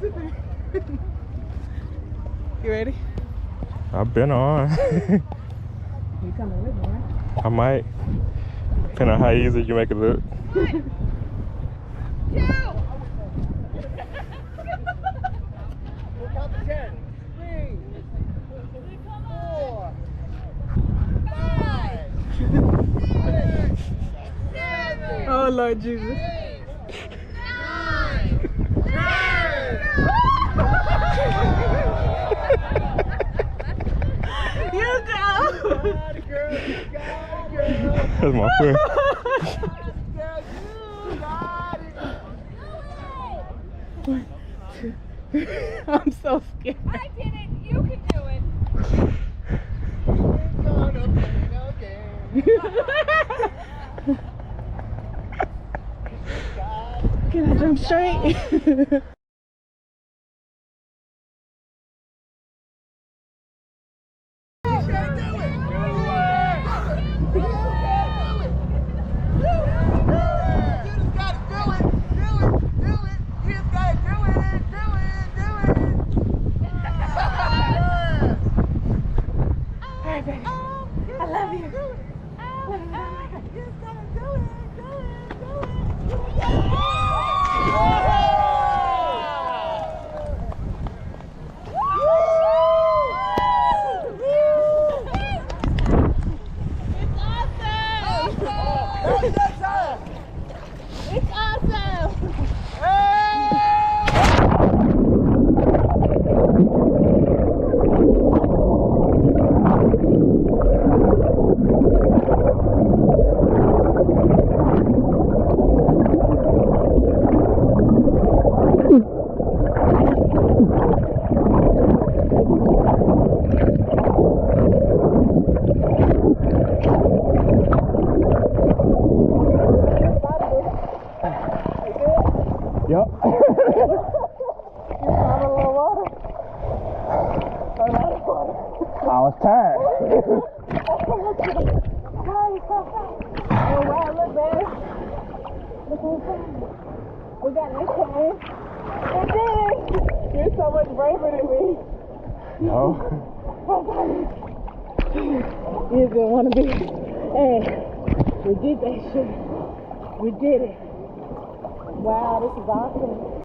You ready? I've been on. You coming with me, right? I might. Depending on how easy you make it look. Count to 10. 3, 4, 5, 6, 7, Oh, Lord Jesus. 8, 9, 10. You go. Got it, girl. You got it, girl. That's my friend. Girl, you got it. I'm so scared. I did it. You can do it. We're gonna play no game. Can I jump straight? It's awesome. Yup. I was tired. Oh, wow, look, babe. We got this time. We did it. You're so much braver than me. No. You didn't want to be. Hey, we did that shit. We did it. Wow, this is awesome.